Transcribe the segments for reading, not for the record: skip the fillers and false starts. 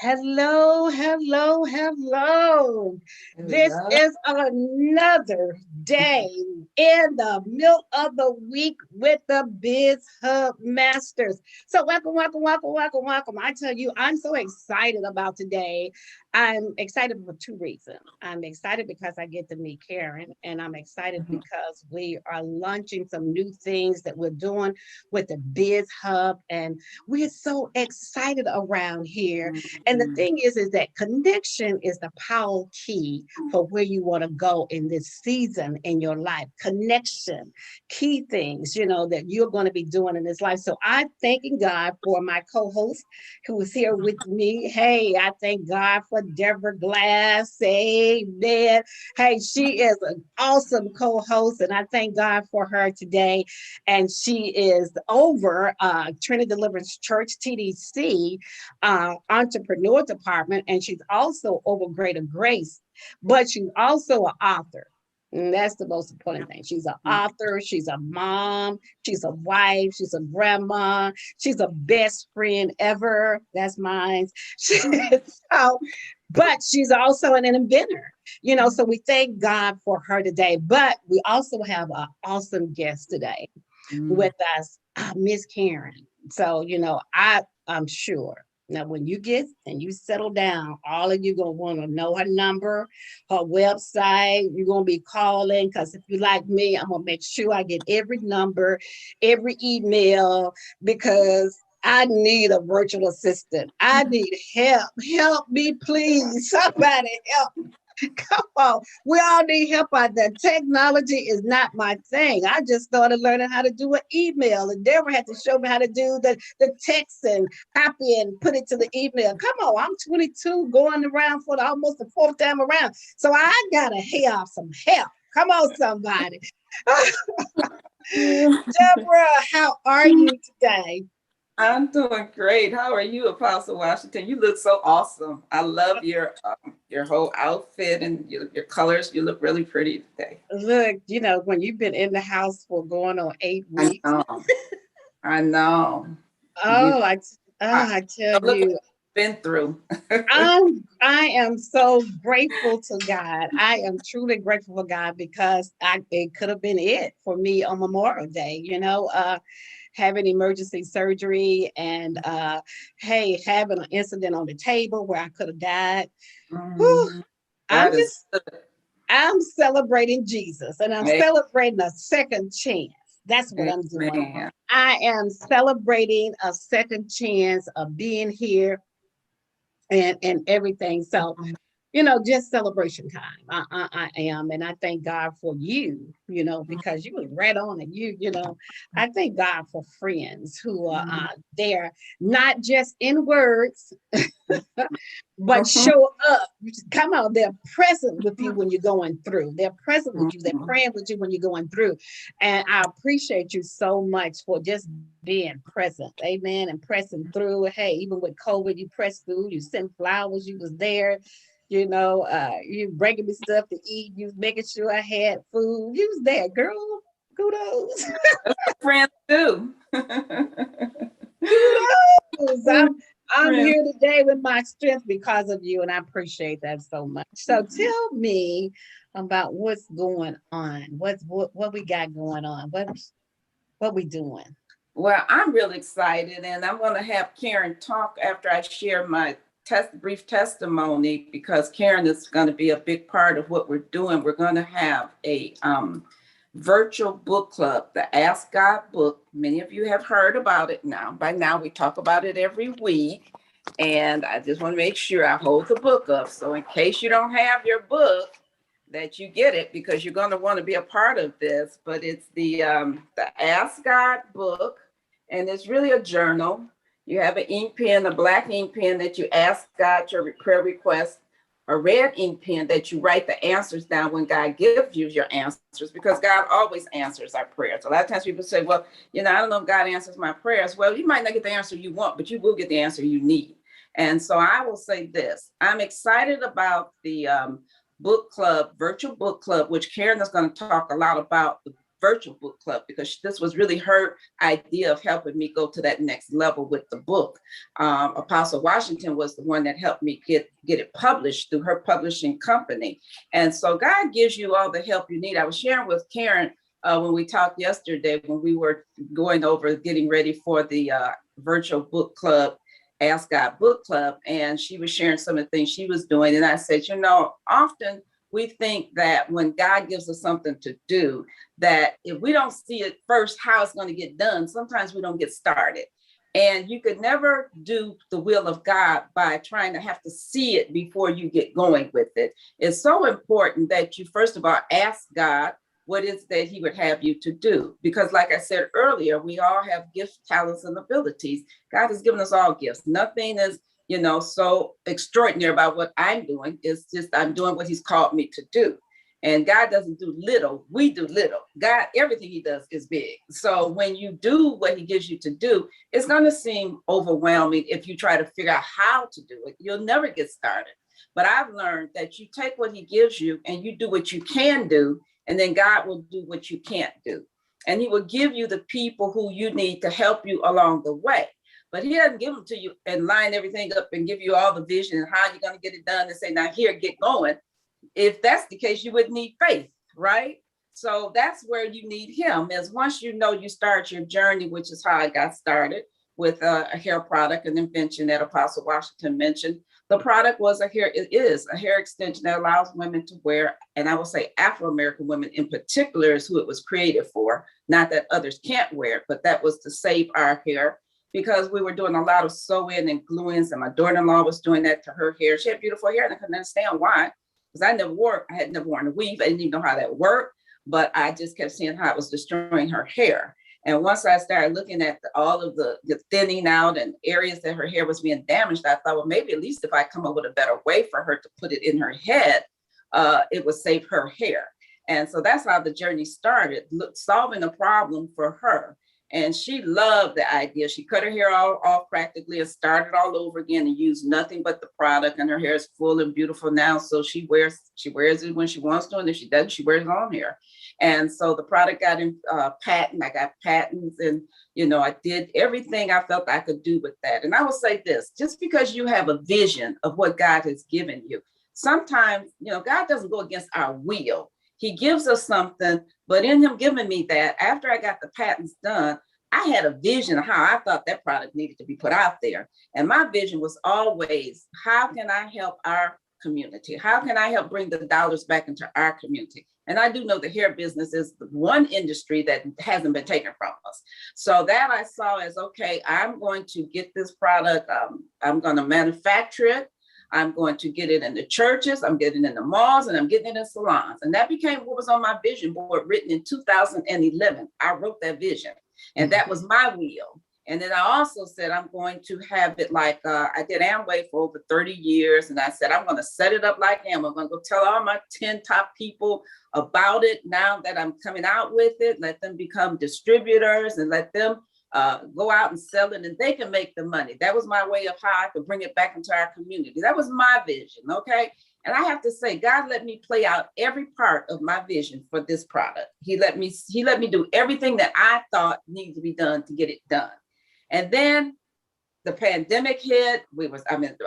Hello, hello, hello. This Hello. is another day in the middle of the week with the Biz Hub Masters. So, welcome, welcome, welcome, welcome, welcome. I tell you, I'm so excited about today. I'm excited for two reasons. I'm excited because I get to meet Karen, and I'm excited Mhm, because we are launching some new things that we're doing with the Biz Hub, and we're so excited around here. And the mhm, thing is that connection is the power key for where you want to go in this season in your life. Connection, key things, that you're going to be doing in this life. So I'm thanking God for my co-host who is here with me. Hey, I thank God for Deborah Glass. Amen. Hey, she is an awesome co-host, and I thank God for her today. And she is over Trinity Deliverance Church, TDC, entrepreneur department, and she's also over Greater Grace, but she's also an author. And that's the most important thing. She's an mhm. author, she's a mom, she's a wife, she's a grandma, she's a best friend ever. That's mine. So, but she's also an inventor, so we thank God for her today. But we also have an awesome guest today with us, Miss Karen. So, I'm sure now when you get and you settle down, all of you gonna want to know her number, her website. You're gonna be calling because if you like me, I'm gonna make sure I get every number, every email because I need a virtual assistant. I need help. Help me, please. Somebody help. Come on. We all need help out there. Technology is not my thing. I just started learning how to do an email, and Deborah had to show me how to do the text and copy and put it to the email. Come on, I'm 22 going around for almost the fourth time around. So I got to have some help. Come on, somebody. Deborah, how are you today? I'm doing great. How are you, Apostle Washington? You look so awesome. I love your whole outfit and your colors. You look really pretty today. Look, when you've been in the house for going on eight I weeks, know. I know. You. oh, I, I tell look what you, you've been through. I am so grateful to God. I am truly grateful for God because it could have been it for me on Memorial Day, having emergency surgery and hey, having an incident on the table where I could have died. Whew, Mhm. I'm God is just good. I'm celebrating Jesus and I'm celebrating a second chance. That's what I'm doing. Amen. I am celebrating a second chance of being here and everything. So, just celebration time. I am, and I thank God for you. Because you was right on it. I thank God for friends who are there, not just in words, but show up. Come on, they're present with you when you're going through. They're present with you. They're praying with you when you're going through. And I appreciate you so much for just being present. Amen. And pressing through. Hey, even with COVID, you pressed through. You sent flowers. You was there. You bringing me stuff to eat. You was making sure I had food. You was there, girl. Kudos. Friends too. Kudos. I'm Friends. here today with my strength because of you, and I appreciate that so much. So tell me about what's going on. What we got going on? What we doing? Well, I'm really excited, and I'm going to have Karen talk after I share my brief testimony because Karen is going to be a big part of what we're doing. We're going to have a virtual book club, the Ask God book. Many of you have heard about it now. By now, we talk about it every week, and I just want to make sure I hold the book up. So, in case you don't have your book, that you get it because you're going to want to be a part of this. But it's the Ask God book, and it's really a journal. You have an ink pen, a black ink pen that you ask God your prayer request, a red ink pen that you write the answers down when God gives you your answers, because God always answers our prayers. A lot of times people say, well, I don't know if God answers my prayers. Well, you might not get the answer you want, but you will get the answer you need. And so I will say this, I'm excited about the book club, virtual book club, which Karen is going to talk a lot about the virtual book club, because this was really her idea of helping me go to that next level with the book. Apostle Washington was the one that helped me get it published through her publishing company. And so God gives you all the help you need. I was sharing with Karen when we talked yesterday, when we were going over getting ready for the virtual book club, Ask God Book Club, and she was sharing some of the things she was doing. And I said, often we think that when God gives us something to do, that if we don't see it first, how it's going to get done, sometimes we don't get started. And you could never do the will of God by trying to have to see it before you get going with it. It's so important that you, first of all, ask God what is that he would have you to do. Because like I said earlier, we all have gifts, talents, and abilities. God has given us all gifts. Nothing is, so extraordinary about what I'm doing. It's just I'm doing what he's called me to do. And God doesn't do little, we do little. God, everything he does is big. So when you do what he gives you to do, it's going to seem overwhelming if you try to figure out how to do it. You'll never get started. But I've learned that you take what he gives you and you do what you can do, and then God will do what you can't do. And he will give you the people who you need to help you along the way. But he doesn't give them to you and line everything up and give you all the vision and how you're going to get it done and say, now here, get going. If that's the case, you would need faith, right? So that's where you need him, is once you start your journey, which is how I got started with a hair product, an invention that Apostle Washington mentioned. The product is a hair extension that allows women to wear, and I will say Afro-American women in particular is who it was created for. Not that others can't wear it, but that was to save our hair, because we were doing a lot of sew-in and glue-ins, and my daughter-in-law was doing that to her hair. She had beautiful hair, and I couldn't understand why, because I had never worn a weave. I didn't even know how that worked, but I just kept seeing how it was destroying her hair. And once I started looking at all of the thinning out and areas that her hair was being damaged, I thought, well, maybe at least if I come up with a better way for her to put it in her head, it would save her hair. And so that's how the journey started, solving a problem for her. And she loved the idea. She cut her hair all off practically and started all over again and used nothing but the product. And her hair is full and beautiful now. So she wears it when she wants to, and if she doesn't, she wears long hair. And so the product got in patent. I got patents, and I did everything I felt I could do with that. And I will say this: just because you have a vision of what God has given you, sometimes God doesn't go against our will. He gives us something, but in him giving me that, after I got the patents done, I had a vision of how I thought that product needed to be put out there. And my vision was always, how can I help our community? How can I help bring the dollars back into our community? And I do know the hair business is the one industry that hasn't been taken from us. So that I saw as, okay, I'm going to get this product. I'm going to manufacture it. I'm going to get it in the churches, I'm getting it in the malls, and I'm getting it in salons. And that became what was on my vision board written in 2011. I wrote that vision, and that was my will. And then I also said, I'm going to have it like, I did Amway for over 30 years. And I said, I'm going to set it up like Amway. I'm going to go tell all my 10 top people about it now that I'm coming out with it, let them become distributors and let them go out and sell it, and they can make the money. That was my way of how I could bring it back into our community. That was my vision, okay? And I have to say, God let me play out every part of my vision for this product. He let me do everything that I thought needed to be done to get it done. And then the pandemic hit.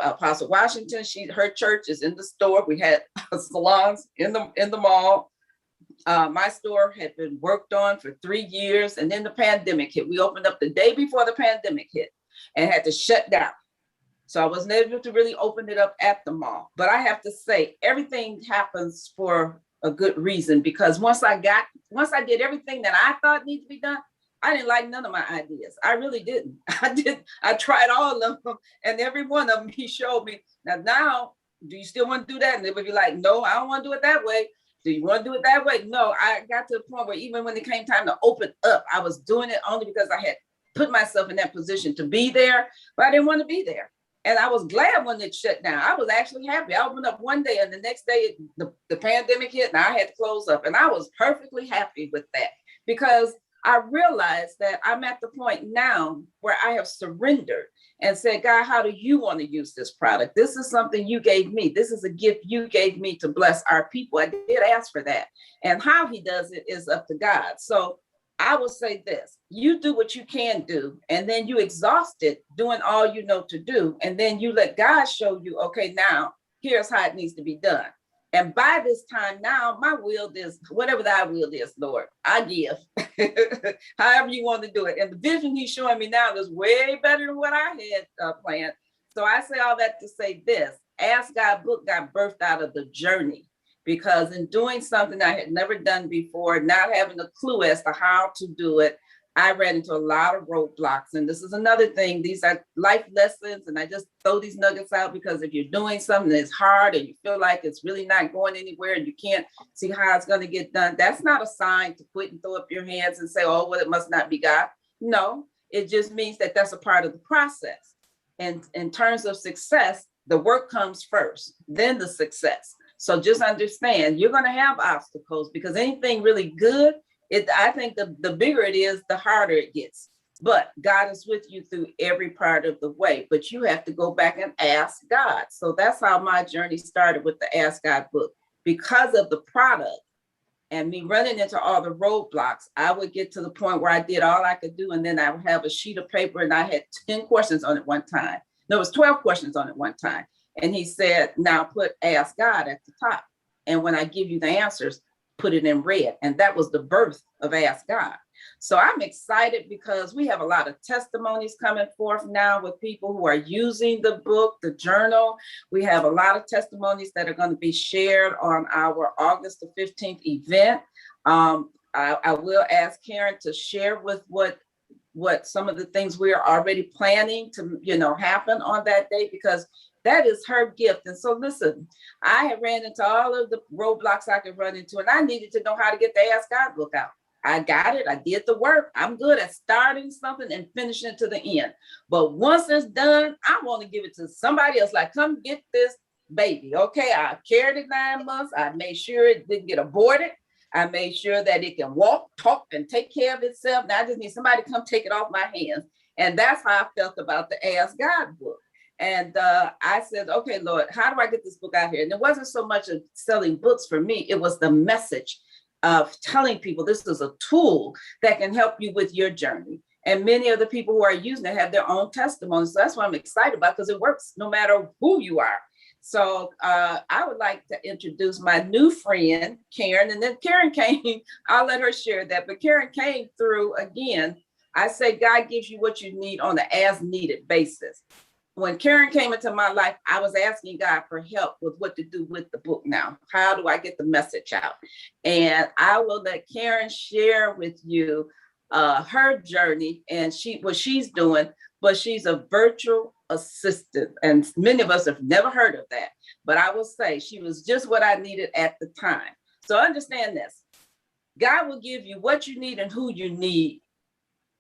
Apostle Washington, her church is in the store. We had salons in the mall. My store had been worked on for 3 years, and then the pandemic hit. We opened up the day before the pandemic hit and had to shut down. So I wasn't able to really open it up at the mall. But I have to say, everything happens for a good reason, because once I did everything that I thought needed to be done, I didn't like none of my ideas. I really didn't. I tried all of them, and every one of them he showed me. Now, do you still want to do that? And they would be like, no, I don't want to do it that way. Do you want to do it that way? No, I got to the point where even when it came time to open up, I was doing it only because I had put myself in that position to be there, but I didn't want to be there. And I was glad when it shut down. I was actually happy. I opened up one day, and the next day the pandemic hit, and I had to close up. And I was perfectly happy with that, because I realized that I'm at the point now where I have surrendered and said, God, how do you want to use this product? This is something you gave me. This is a gift you gave me to bless our people. I did ask for that. And how he does it is up to God. So I will say this, you do what you can do, and then you exhaust it doing all you know to do. And then you let God show you, okay, now here's how it needs to be done. And by this time now, my will is whatever thy will is, Lord, I give. However you want to do it. And the vision he's showing me now is way better than what I had planned. So I say all that to say this, Ask God book got birthed out of the journey, because in doing something I had never done before, not having a clue as to how to do it, I ran into a lot of roadblocks. And this is another thing. These are life lessons. And I just throw these nuggets out because if you're doing something that's hard and you feel like it's really not going anywhere and you can't see how it's going to get done, that's not a sign to quit and throw up your hands and say, oh, well, it must not be God. No, it just means that that's a part of the process. And in terms of success, the work comes first, then the success. So just understand you're going to have obstacles, because anything really good, I think the bigger it is, the harder it gets. But God is with you through every part of the way. But you have to go back and ask God. So that's how my journey started with the Ask God book. Because of the product and me running into all the roadblocks, I would get to the point where I did all I could do. And then I would have a sheet of paper and I had 10 questions on it one time. No, it was 12 questions on it one time. And he said, now put Ask God at the top. And when I give you the answers, put it in red. And that was the birth of Ask God. So I'm excited because we have a lot of testimonies coming forth now with people who are using the book, the journal. We have a lot of testimonies that are going to be shared on our August the 15th event. I will ask Karen to share with what some of the things we are already planning to, happen on that day, because that is her gift. And so listen, I have ran into all of the roadblocks I could run into, and I needed to know how to get the Ask God book out. I got it. I did the work. I'm good at starting something and finishing it to the end. But once it's done, I want to give it to somebody else. Like, come get this baby. Okay, I carried it 9 months. I made sure it didn't get aborted. I made sure that it can walk, talk, and take care of itself. Now I just need somebody to come take it off my hands. And that's how I felt about the Ask God book. And I said, okay, Lord, how do I get this book out here? And it wasn't so much of selling books for me. It was the message of telling people this is a tool that can help you with your journey. And many of the people who are using it have their own testimonies. So that's what I'm excited about, because it works no matter who you are. So I would like to introduce my new friend, Karen. And then Karen came, I'll let her share that. But Karen came through again. I say God gives you what you need on an as needed basis. When Karen came into my life, I was asking God for help with what to do with the book now. How do I get the message out? And I will let Karen share with you her journey and what she's doing, but she's a virtual assistant. And many of us have never heard of that. But I will say she was just what I needed at the time. So understand this. God will give you what you need and who you need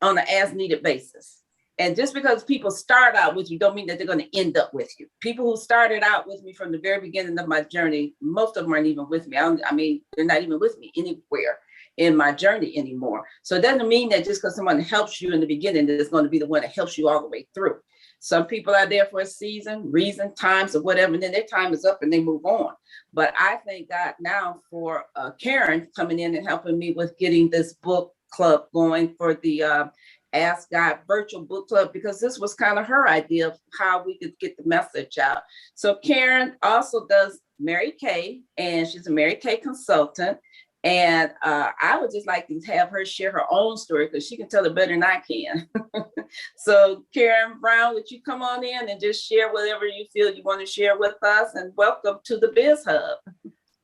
on an as needed basis. And just because people start out with you don't mean that they're going to end up with you. People who started out with me from the very beginning of my journey, most of them aren't even with me. I mean, they're not even with me anywhere in my journey anymore. So it doesn't mean that just because someone helps you in the beginning, that it's going to be the one that helps you all the way through. Some people are there for a season, reason, times, or whatever, and then their time is up and they move on. But I thank God now for Karen coming in and helping me with getting this book club going for the Ask God virtual book club, because this was kind of her idea of how we could get the message out. So Karen also does Mary Kay, and she's a Mary Kay consultant. And I would just like to have her share her own story, because she can tell it better than I can. So Karen Brown, would you come on in and just share whatever you feel you want to share with us? And welcome to the Biz Hub.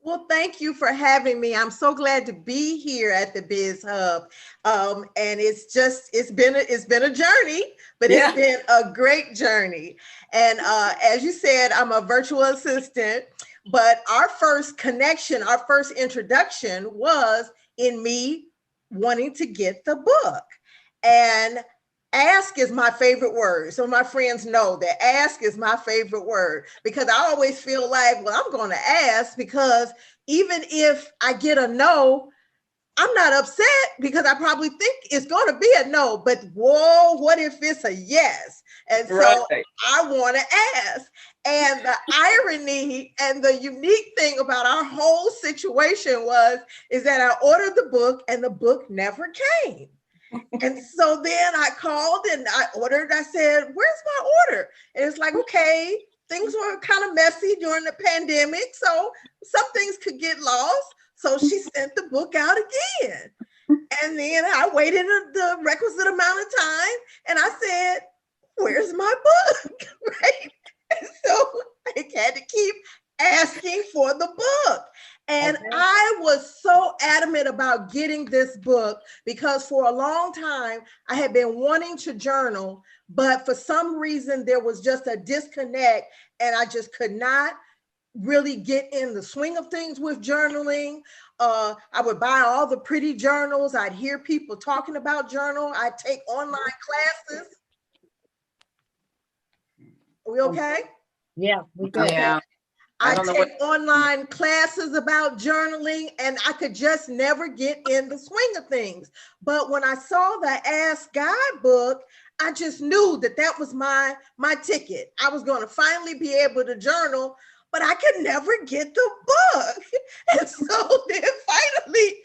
Well, thank you for having me. I'm so glad to be here at the Biz Hub. And it's been a journey, but it's been a great journey. And as you said, I'm a virtual assistant, but our first connection, our first introduction was in me wanting to get the book. And ask is my favorite word. So my friends know that ask is my favorite word, because I always feel like, well, I'm going to ask, because even if I get a no, I'm not upset because I probably think it's going to be a no, but whoa, what if it's a yes? And so I want to ask. And the irony and the unique thing about our whole situation is that I ordered the book and the book never came. And so then I called and I ordered, I said, where's my order? And it's like, okay, things were kind of messy during the pandemic, so some things could get lost. So she sent the book out again. And then I waited the requisite amount of time and I said, where's my book? Right? And so I had to keep asking for the book. And I was so adamant about getting this book because for a long time I had been wanting to journal, but for some reason there was just a disconnect and I just could not really get in the swing of things with journaling. I would buy all the pretty journals. I'd hear people talking about journal. I'd take online classes. Are we okay? Yeah, we good. Okay. Yeah. I take online classes about journaling and I could just never get in the swing of things. But when I saw the Ask God book, I just knew that that was my ticket. I was going to finally be able to journal, but I could never get the book. And so then finally,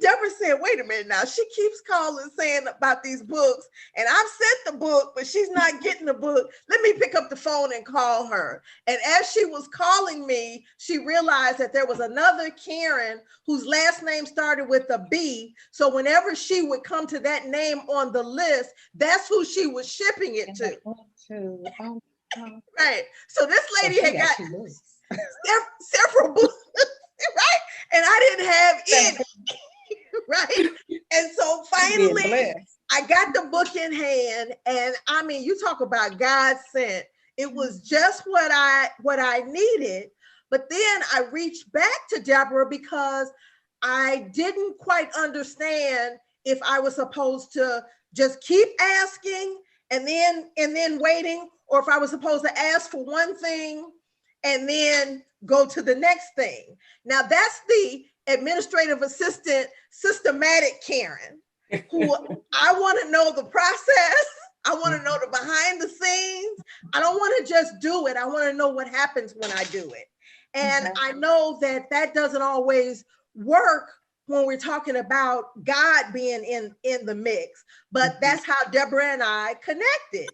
Deborah said, wait a minute now, she keeps calling saying about these books and I've sent the book, but she's not getting the book. Let me pick up the phone and call her. And as she was calling me, she realized that there was another Karen whose last name started with a B. So whenever she would come to that name on the list, that's who she was shipping it to. Right. So this lady had got several books, right? And I didn't have any, right? And so finally, I got the book in hand, and I mean, you talk about God sent. It was just what I needed. But then I reached back to Deborah because I didn't quite understand if I was supposed to just keep asking and then waiting, or if I was supposed to ask for one thing and then go to the next thing. Now that's the administrative assistant, systematic Karen, who I want to know the process. I want to know the behind the scenes. I don't want to just do it. I want to know what happens when I do it. And I know that that doesn't always work when we're talking about God being in the mix, but that's how Deborah and I connected.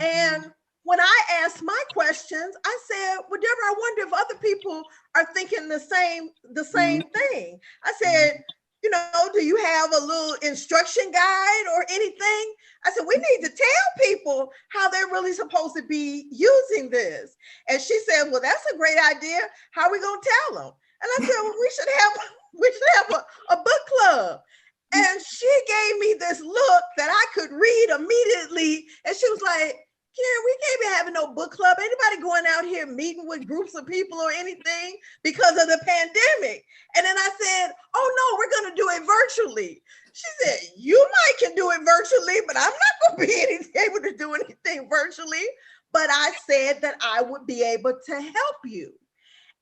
And when I asked my questions, I said, well, Deborah, I wonder if other people are thinking the same thing. I said, you know, do you have a little instruction guide or anything? I said, we need to tell people how they're really supposed to be using this. And she said, well, that's a great idea. How are we going to tell them? And I said, well, we should have a book club. And she gave me this look that I could read immediately. And she was like, Karen, we can't be having no book club. Anybody going out here meeting with groups of people or anything because of the pandemic? And then I said, oh no, we're going to do it virtually. She said, you might can do it virtually, but I'm not going to be able to do anything virtually. But I said that I would be able to help you.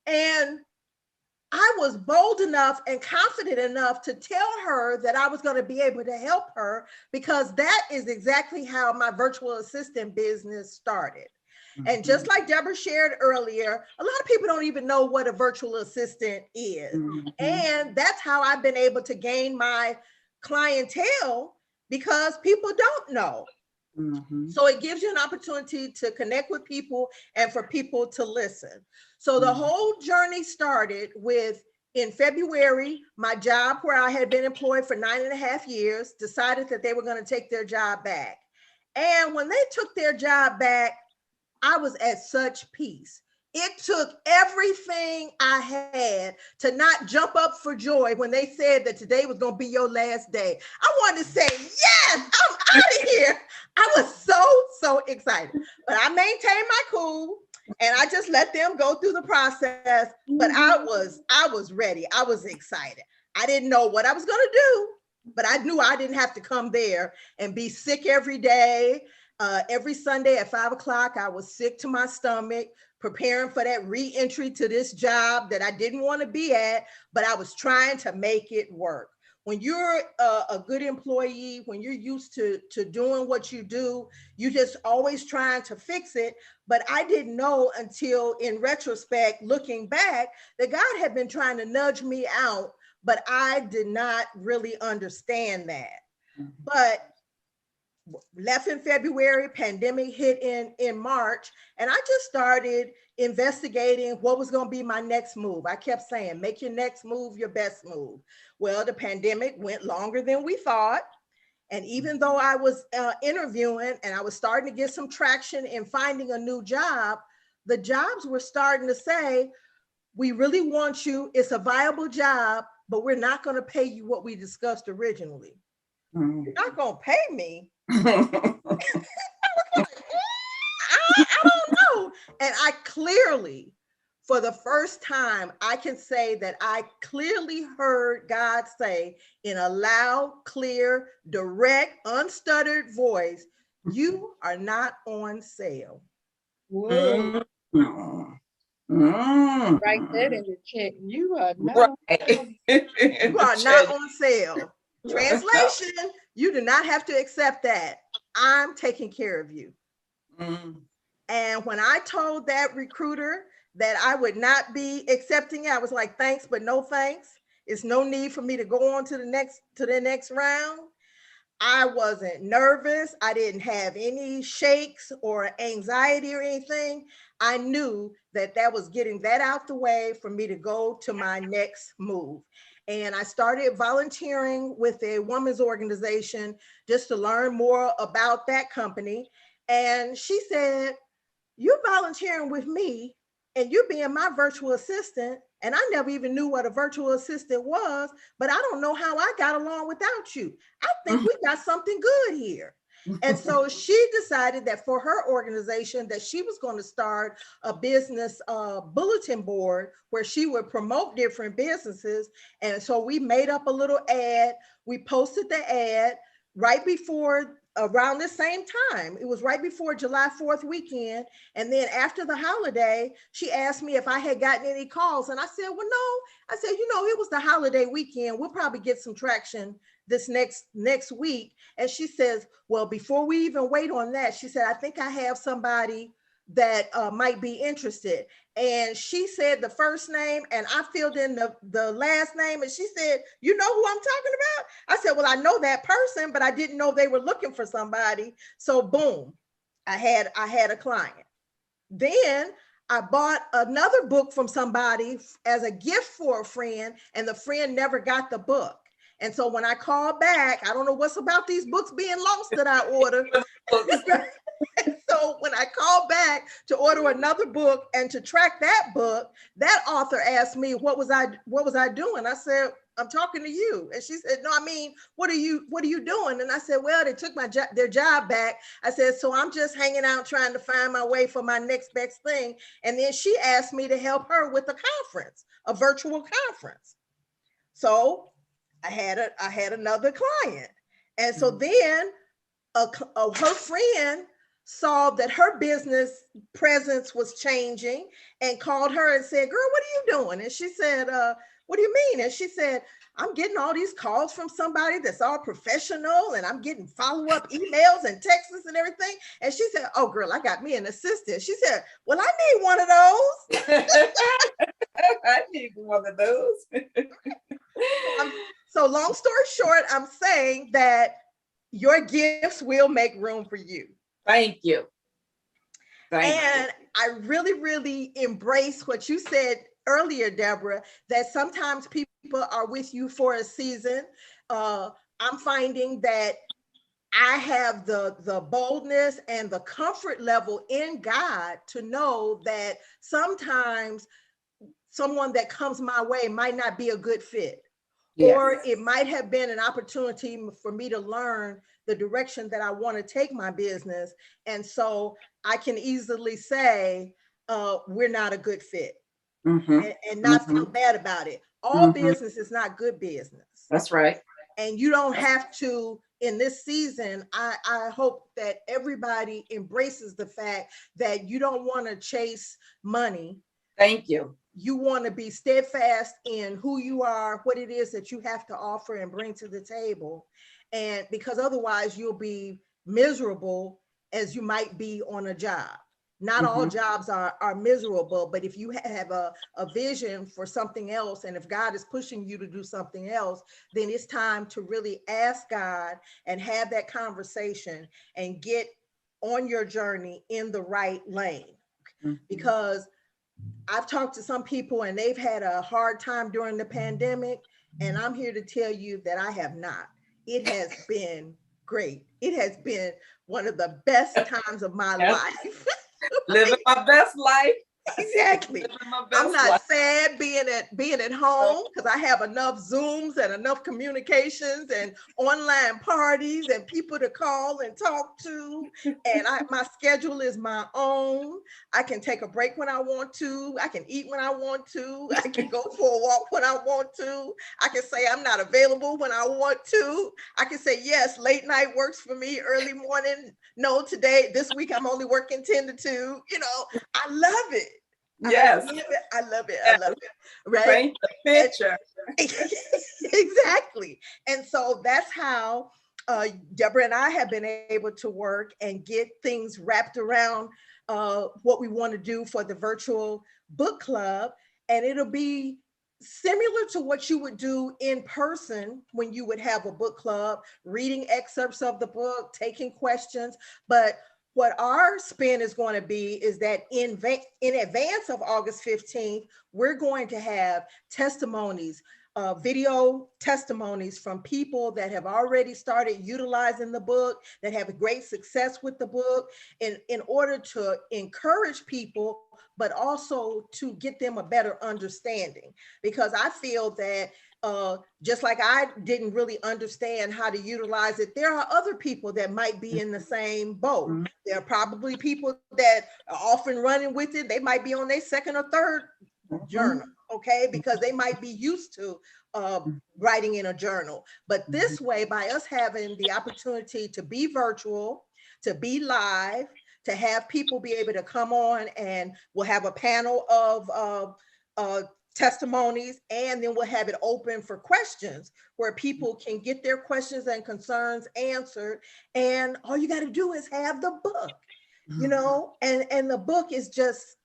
And I was bold enough and confident enough to tell her that I was going to be able to help her because that is exactly how my virtual assistant business started. And just like Deborah shared earlier, a lot of people don't even know what a virtual assistant is. And that's how I've been able to gain my clientele because people don't know. So it gives you an opportunity to connect with people and for people to listen. So the whole journey started with, in February, my job where I had been employed for 9.5 years decided that they were going to take their job back. And when they took their job back, I was at such peace. It took everything I had to not jump up for joy when they said that today was going to be your last day. I wanted to say, yes, I'm out of here. I was so excited, but I maintained my cool and I just let them go through the process. But I was ready. I was excited. I didn't know what I was going to do, but I knew I didn't have to come there and be sick every day. Every Sunday at 5 o'clock, I was sick to my stomach, preparing for that re-entry to this job that I didn't want to be at, but I was trying to make it work. when you're a good employee, when you're used to doing what you do, you just always trying to fix it. But I didn't know until in retrospect, looking back, that God had been trying to nudge me out, but I did not really understand that. But left in February, pandemic hit in March, and I just started investigating what was going to be my next move. I kept saying, make your next move your best move. Well, the pandemic went longer than we thought. And even though I was interviewing and I was starting to get some traction in finding a new job, the jobs were starting to say, we really want you. It's a viable job, but we're not going to pay you what we discussed originally. You're not going to pay me. I don't know. And I clearly, for the first time, I can say that I clearly heard God say in a loud, clear, direct, unstuttered voice, you are not on sale. Whoa. Write that in the chat. You are not, You are not on sale. Translation, you do not have to accept that. I'm taking care of you. And when I told that recruiter that I would not be accepting it, I was like, thanks, but no thanks. It's no need for me to go on to the next round. I wasn't nervous. I didn't have any shakes or anxiety or anything. I knew that was getting that out the way for me to go to my next move. And I started volunteering with a women's organization just to learn more about that company. And she said, you're volunteering with me and you're being my virtual assistant. And I never even knew what a virtual assistant was, but I don't know how I got along without you. I think we got something good here. And so she decided that for her organization that she was going to start a business bulletin board where she would promote different businesses. And so we made up a little ad. We posted the ad right before around the same time. It was right before July 4th weekend. And then after the holiday, she asked me if I had gotten any calls. And I said, well, no. I said, it was the holiday weekend. We'll probably get some traction this next week. And she says, well, before we even wait on that, she said, I think I have somebody that might be interested. And she said the first name and I filled in the last name. And she said, you know who I'm talking about? I said, well, I know that person, but I didn't know they were looking for somebody. So boom, I had a client. Then I bought another book from somebody as a gift for a friend, and the friend never got the book. And so when I called back, I don't know what's about these books being lost that I ordered. And so when I called back to order another book and to track that book, that author asked me, what was I doing? I said, I'm talking to you. And she said, no, I mean, what are you doing? And I said, well, they took their job back. I said, so I'm just hanging out trying to find my way for my next best thing. And then she asked me to help her with a conference, a virtual conference. So I had another client. And so then her friend saw that her business presence was changing and called her and said, girl, what are you doing? And she said, what do you mean? And she said, I'm getting all these calls from somebody that's all professional and I'm getting follow-up emails and texts and everything. And she said, oh girl, I got me an assistant. She said, well, I need one of those. I need one of those. So long story short, I'm saying that your gifts will make room for you. Thank you. And I really, really embrace what you said earlier, Deborah, that sometimes people are with you for a season. I'm finding that I have the boldness and the comfort level in God to know that sometimes someone that comes my way might not be a good fit. Yes. Or it might have been an opportunity for me to learn the direction that I want to take my business. And so I can easily say, we're not a good fit. And not feel bad about it. All business is not good business. That's right. And you don't have to, in this season, I hope that everybody embraces the fact that you don't want to chase money. Thank you. you want to be steadfast in who you are, what it is that you have to offer and bring to the table. And because otherwise you'll be miserable as you might be on a job. Not all jobs are miserable, but if you have a vision for something else, and if God is pushing you to do something else, then it's time to really ask God and have that conversation and get on your journey in the right lane. Because I've talked to some people and they've had a hard time during the pandemic, and I'm here to tell you that I have not. It has been great. It has been one of the best times of my life. Living my best life. Exactly. I'm not sad being at home because I have enough Zooms and enough communications and online parties and people to call and talk to. And my schedule is my own. I can take a break when I want to. I can eat when I want to. I can go for a walk when I want to. I can say I'm not available when I want to. I can say, yes, late night works for me, early morning. No, this week I'm only working 10 to 2. You know, I love it. Yes. I love it. I love it. Right. Paint the picture. Exactly. And so that's how Deborah and I have been able to work and get things wrapped around what we want to do for the virtual book club. And it'll be similar to what you would do in person when you would have a book club, reading excerpts of the book, taking questions. But what our spin is going to be is that in advance of August 15th, we're going to have testimonies, video testimonies from people that have already started utilizing the book, that have great success with the book, in order to encourage people, but also to get them a better understanding. Because I feel that just like I didn't really understand how to utilize it, there are other people that might be in the same boat. There are probably people that are often running with it. They might be on their second or third journal, okay? Because they might be used to writing in a journal. But this way, by us having the opportunity to be virtual, to be live, to have people be able to come on, and we'll have a panel of testimonies, and then we'll have it open for questions where people can get their questions and concerns answered. And all you got to do is have the book, you know, and the book is just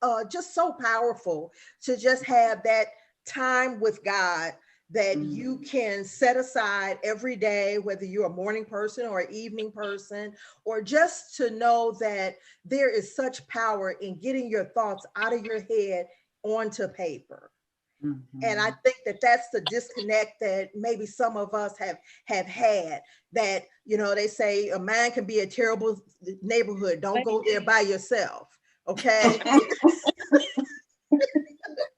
so powerful to just have that time with God that you can set aside every day, whether you're a morning person or an evening person, or just to know that there is such power in getting your thoughts out of your head onto paper. And I think that that's the disconnect that maybe some of us have had, that, you know, they say a mind can be a terrible neighborhood. Don't go there by yourself. Okay.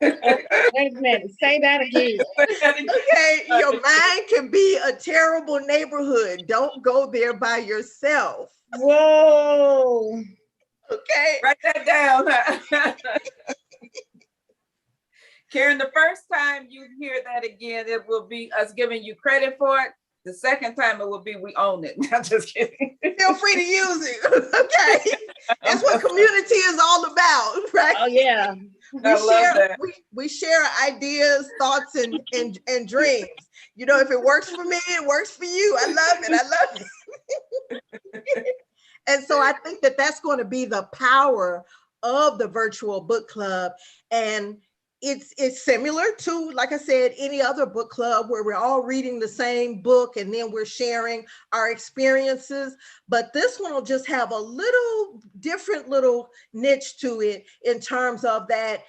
Wait a minute, say that again. Okay, your mind can be a terrible neighborhood. Don't go there by yourself. Whoa. Okay. Write that down. Karen, the first time you hear that again, it will be us giving you credit for it. The second time it will be we own it. I'm just kidding. Feel free to use it. Okay. That's what community is all about, right? Oh yeah. We share ideas, thoughts, and dreams. You know, if it works for me, it works for you. I love it. I love it. And so I think that that's going to be the power of the virtual book club. And it's similar to, like I said, any other book club where we're all reading the same book and then we're sharing our experiences. But this one will just have a little different little niche to it in terms of that,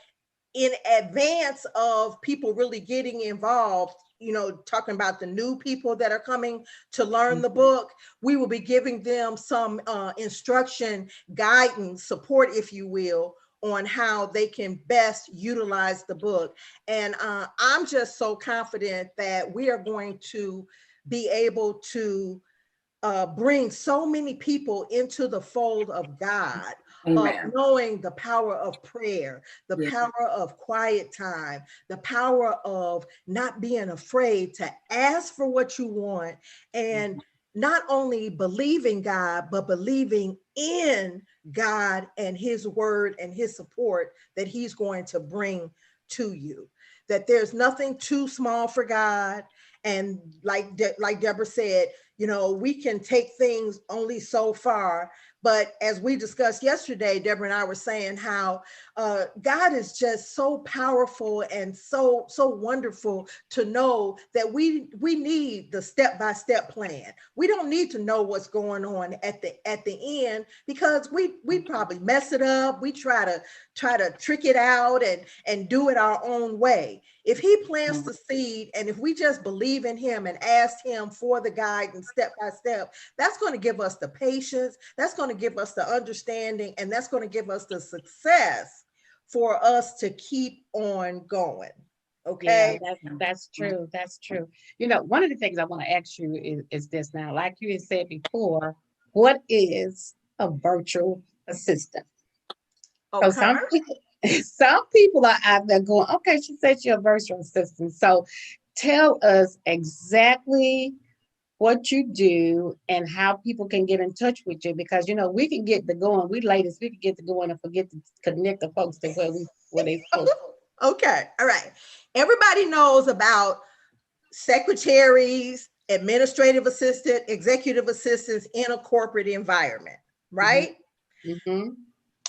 in advance of people really getting involved, you know, talking about the new people that are coming to learn the book, we will be giving them some instruction, guidance, support, if you will, on how they can best utilize the book. And I'm just so confident that we are going to be able to bring so many people into the fold of God. Amen. Of knowing the power of prayer, the power of quiet time, the power of not being afraid to ask for what you want, and not only believing God, but believing in God and his word and his support that he's going to bring to you, that there's nothing too small for God. And like Deborah said, you know, we can take things only so far. But as we discussed yesterday, Deborah and I were saying how God is just so powerful and so wonderful to know that we need the step-by-step plan. We don't need to know what's going on at the end, because we probably mess it up. We try to trick it out and do it our own way. If he plants the seed, and if we just believe in him and ask him for the guidance step by step, that's going to give us the patience, that's going to give us the understanding, and that's going to give us the success for us to keep on going. Okay. Yeah, that's true. That's true. You know, one of the things I want to ask you is this now, like you had said before, what is a virtual assistant? So Okay. some people are out there going, okay, she said she's a virtual assistant. So tell us exactly what you do and how people can get in touch with you, because you know we can get the going. We ladies, we can get the going and forget to connect the folks to where they supposed. Okay. All right. Everybody knows about secretaries, administrative assistant, executive assistants in a corporate environment, right? Mm-hmm.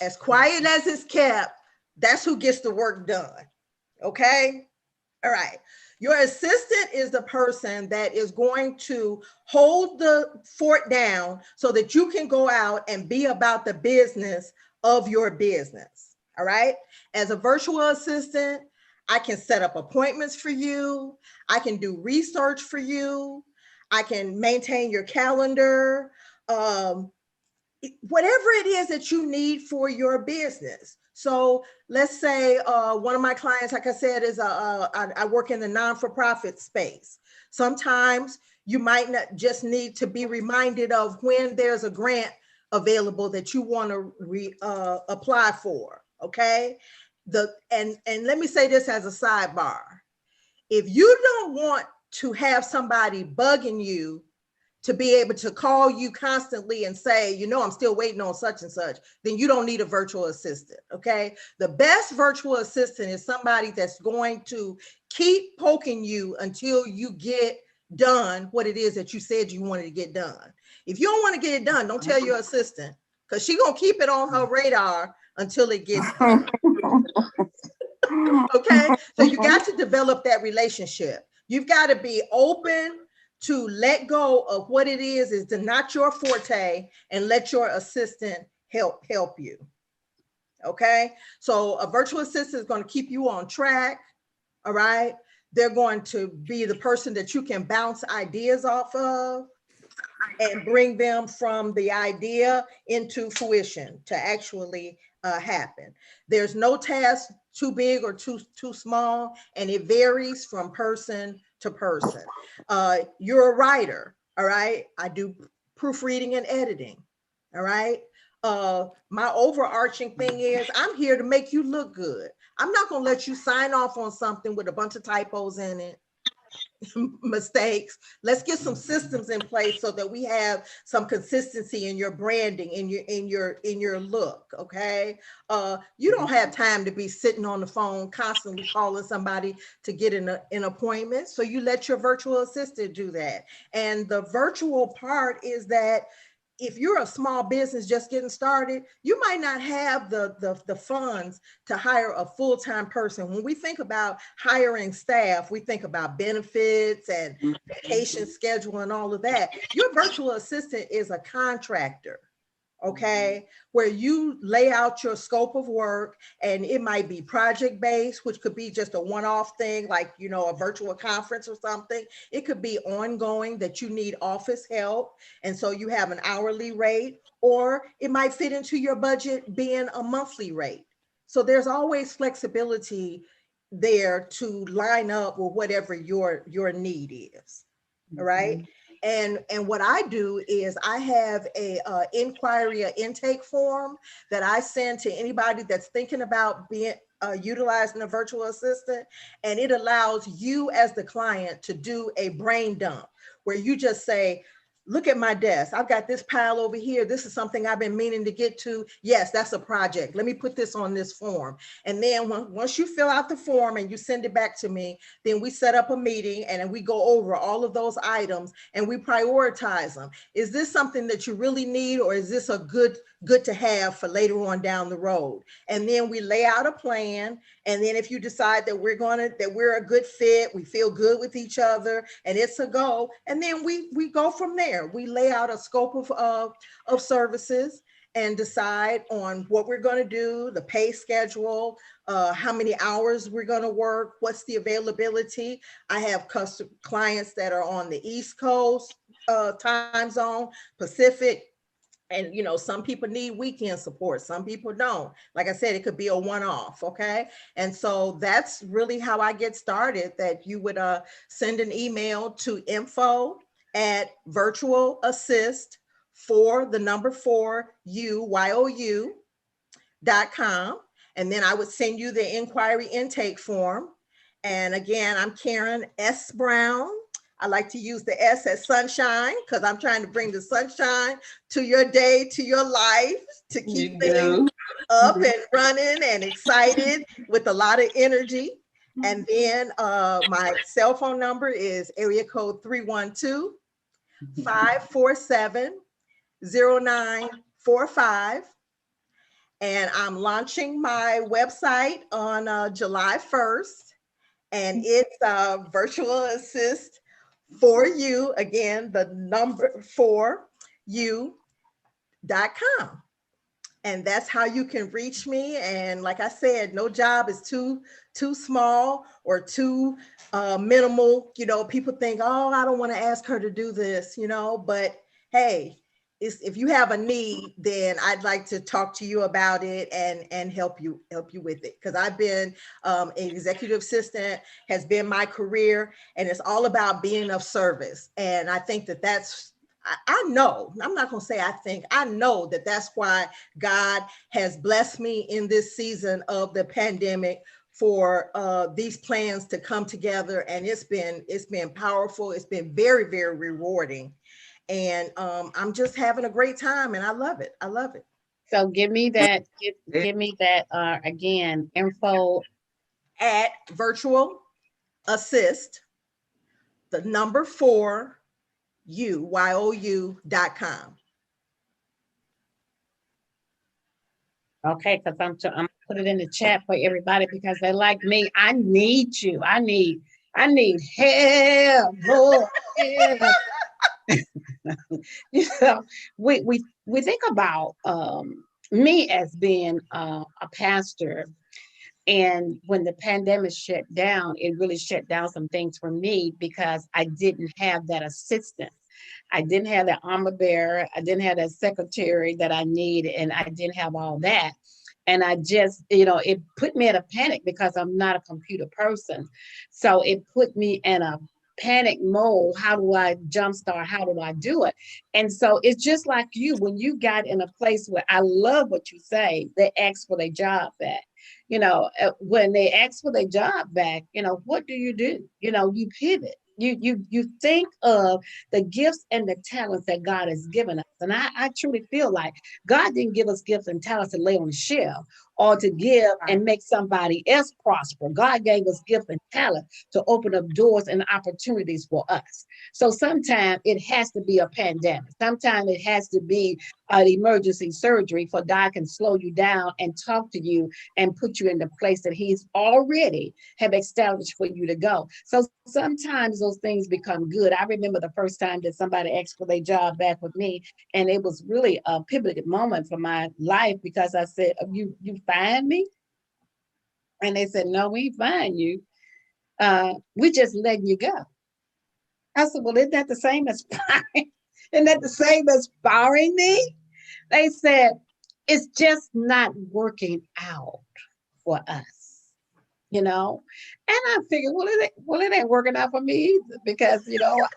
As quiet as it's kept, that's who gets the work done. Okay. All right. Your assistant is the person that is going to hold the fort down so that you can go out and be about the business of your business. All right. As a virtual assistant, I can set up appointments for you. I can do research for you. I can maintain your calendar. Whatever it is that you need for your business. So let's say one of my clients, like I said, is I work in the non-for-profit space. Sometimes you might not just need to be reminded of when there's a grant available that you want to apply for. Okay. And let me say this as a sidebar. If you don't want to have somebody bugging you to be able to call you constantly and say, you know, I'm still waiting on such and such, then you don't need a virtual assistant. Okay. The best virtual assistant is somebody that's going to keep poking you until you get done what it is that you said you wanted to get done. If you don't want to get it done, don't tell your assistant, because she's going to keep it on her radar until it gets done. Okay. So you got to develop that relationship. You've got to be open to let go of what it is not your forte, and let your assistant help you. Okay. So a virtual assistant is going to keep you on track. All right. They're going to be the person that you can bounce ideas off of and bring them from the idea into fruition to actually happen. There's no task too big or too small, and it varies from person to person. You're a writer, all right? I do proofreading and editing, all right? My overarching thing is I'm here to make you look good. I'm not going to let you sign off on something with a bunch of typos in it, mistakes. Let's get some systems in place so that we have some consistency in your branding, in your look. Okay. You don't have time to be sitting on the phone constantly calling somebody to get an appointment. So you let your virtual assistant do that. And the virtual part is that if you're a small business just getting started, you might not have the funds to hire a full-time person. When we think about hiring staff, we think about benefits and vacation schedule and all of that. Your virtual assistant is a contractor. Okay, where you lay out your scope of work, and it might be project-based, which could be just a one-off thing, like, you know, a virtual conference or something. It could be ongoing, that you need office help, and so you have an hourly rate, or it might fit into your budget being a monthly rate. So there's always flexibility there to line up with whatever your need is. All right. And what I do is I have a inquiry, an intake form that I send to anybody that's thinking about being utilizing a virtual assistant, and it allows you as the client to do a brain dump where you just say, look at my desk. I've got this pile over here. This is something I've been meaning to get to. Yes, that's a project. Let me put this on this form. And then once you fill out the form and you send it back to me, then we set up a meeting and then we go over all of those items and we prioritize them. Is this something that you really need, or is this a good to have for later on down the road? And then we lay out a plan. And then if you decide that we're a good fit, we feel good with each other and it's a go, and then we go from there. We lay out a scope of services and decide on what we're going to do, the pay schedule, how many hours we're going to work, what's the availability. I have clients that are on the East Coast time zone, Pacific. And, you know, some people need weekend support. Some people don't. Like I said, it could be a one-off. Okay. And so that's really how I get started, that you would send an email to info@virtualassist4you.com. And then I would send you the inquiry intake form. And again, I'm Karen S. Brown. I like to use the S as sunshine because I'm trying to bring the sunshine to your day, to your life, to keep things up and running and excited with a lot of energy. And then my cell phone number is area code 312-547-0945. And I'm launching my website on July 1st. And it's Virtual Assist for You, again, the number 4you.com. And that's how you can reach me. And like I said, no job is too small or too minimal. You know, people think, oh, I don't want to ask her to do this, you know, but hey, if you have a need, then I'd like to talk to you about it and help you with it. Because I've been an executive assistant, has been my career, and it's all about being of service. And I think that's, I know, I'm not going to say I think, I know that that's why God has blessed me in this season of the pandemic for these plans to come together. And it's been powerful. It's been very, very rewarding. And I'm just having a great time and I love it. I love it. So give me that again, info at Virtual Assist, the number 4you.com. Okay, because I'm put it in the chat for everybody because they're like me. I need you. I need help. Lord, help. You know, we think about me as being a pastor, and when the pandemic shut down, it really shut down some things for me because I didn't have that assistant. I didn't have that armor bearer. I didn't have that secretary that I need, and I didn't have all that. And I just, you know, it put me in a panic because I'm not a computer person. So it put me in a panic mode. How do I jumpstart? How do I do it? And so it's just like you, when you got in a place where, I love what you say, they ask for their job back. You know, when they ask for their job back, you know, what do? You know, you pivot. You think of the gifts and the talents that God has given us. And I truly feel like God didn't give us gifts and talents to lay on the shelf or to give and make somebody else prosper. God gave us gifts and talent to open up doors and opportunities for us. So sometimes it has to be a pandemic. Sometimes it has to be an emergency surgery for God can slow you down and talk to you and put you in the place that he's already have established for you to go. So sometimes those things become good. I remember the first time that somebody asked for their job back with me, and it was really a pivotal moment for my life because I said, you find me? And they said, no, we ain't find you. We just letting you go. I said, well, isn't that the same as firing? Isn't that the same as firing me? They said, it's just not working out for us, you know? And I figured, well, it ain't working out for me either because, you know.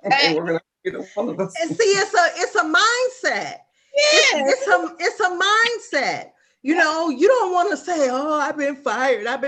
And see, it's a mindset. Yeah. It's a mindset. You know, you don't want to say, oh, I've been fired. I'm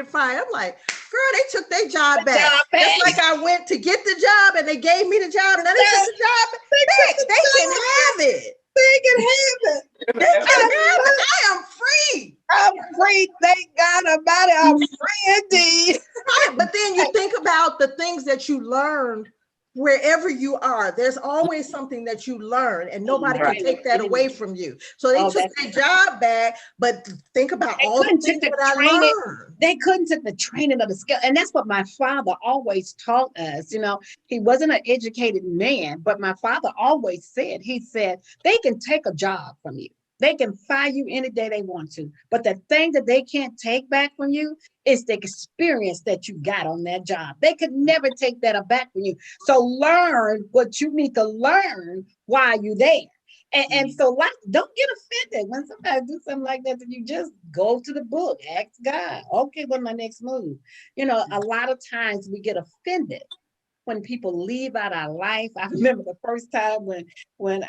like, girl, they took their job back. It's like I went to get the job and they gave me the job. Now they took the job back. They can have it. They can have it. They can have it. I am free. I'm free. Thank God about it. I'm free indeed. Right. But then you think about the things that you learned wherever you are. There's always something that you learn, and nobody can take that away from you. So they took their job back, but think about all the things that I learned. They couldn't take the training of the skill. And that's what my father always taught us. You know, he wasn't an educated man, but my father always said, he said, they can take a job from you. They can fire you any day they want to. But the thing that they can't take back from you is the experience that you got on that job. They could never take that back from you. So learn what you need to learn while you're there. And so like, don't get offended when somebody do something like that, that you just go to the book, ask God, okay, what's my next move? You know, a lot of times we get offended when people leave out our life. I remember the first time when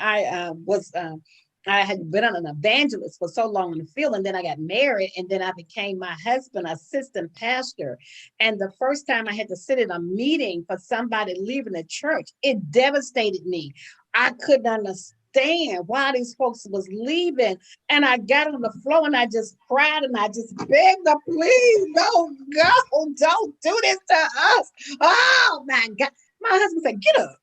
I had been an evangelist for so long in the field, and then I got married, and then I became my husband's assistant pastor. And the first time I had to sit in a meeting for somebody leaving the church, it devastated me. I couldn't understand why these folks was leaving. And I got on the floor and I just cried and I just begged them, please don't go. Don't do this to us. Oh my God. My husband said, get up.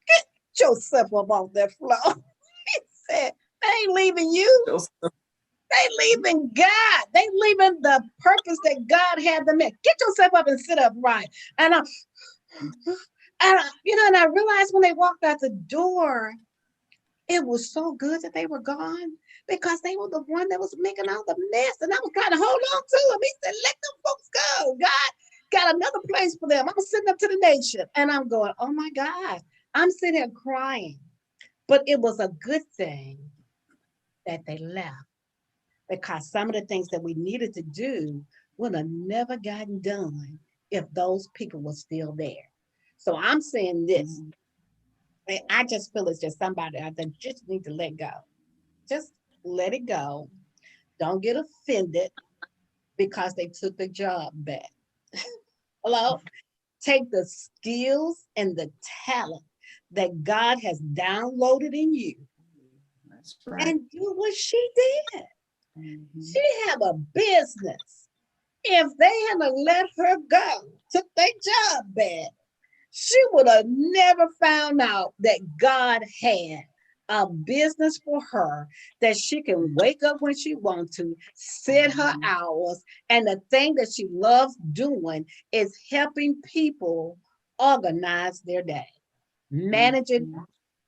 Get yourself up off that floor. He said, they ain't leaving you. They leaving God. They leaving the purpose that God had them in. Get yourself up and sit up right. And I realized when they walked out the door, it was so good that they were gone because they were the one that was making all the mess. And I was trying to hold on to them. He said, let them folks go. God got another place for them. I'm sitting up to the nation. And I'm going, oh my God. I'm sitting here crying. But it was a good thing that they left, because some of the things that we needed to do would have never gotten done if those people were still there. So I'm saying this, and I just feel it's just somebody out there just need to let go. Just let it go. Don't get offended because they took the job back. Hello? Take the skills and the talent that God has downloaded in you. That's right. And do what she did. She had a business. If they hadn't let her go, took their job back, she would have never found out that God had a business for her, that she can wake up when she wants to, set her hours, and the thing that she loves doing is helping people organize their day. Managing,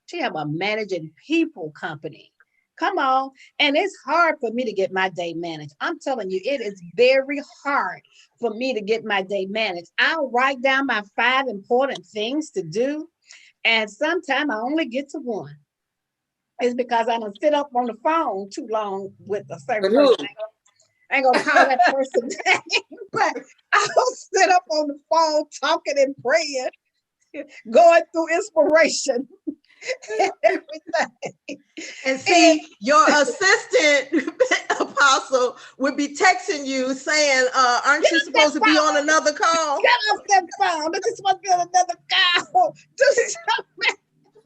she have a managing people company. Come on. And it's hard for me to get my day managed. I'm telling you, it is very hard for me to get my day managed. I'll write down my 5 important things to do, and sometimes I only get to one. It's because I don't sit up on the phone too long with a certain person. I ain't gonna call that person name, but I'll sit up on the phone talking and praying, going through inspiration. And see, your assistant apostle would be texting you saying, aren't you supposed to be on another call? Get off that phone. I just want to be on another call. Do something.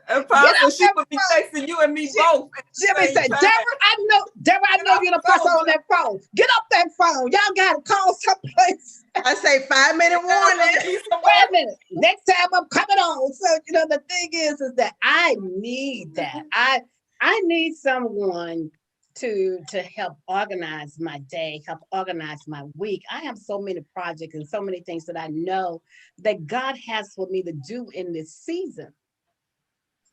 Apostle, she would be texting you and me both. Jimmy said, Deborah, I know you're the person on that phone. Get off that phone. Y'all got to call someplace. I say 5-minute warning. 5 minutes. Next time I'm coming on. So, the thing is that I need that. I need someone to help organize my day, help organize my week. I have so many projects and so many things that I know that God has for me to do in this season.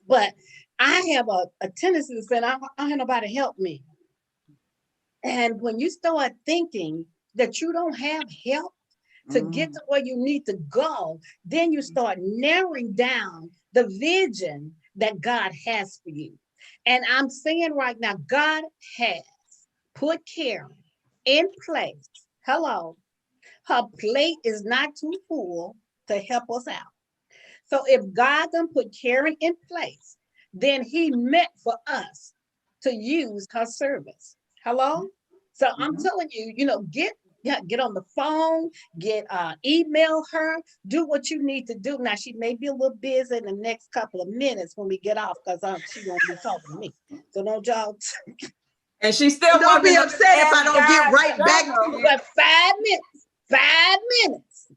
But I have a tendency to say, I don't have nobody help me. And when you start thinking that you don't have help to get to where you need to go, then you start narrowing down the vision that God has for you. And I'm saying right now, God has put Karen in place. Hello. Her plate is not too full to help us out. So if God done put Karen in place, then he meant for us to use her service. Hello? So I'm telling you, get on the phone, email her, do what you need to do. Now she may be a little busy in the next couple of minutes when we get off, because she won't be talking to me. So don't y'all. And she still don't be upset if I don't get right back to you. But 5 minutes,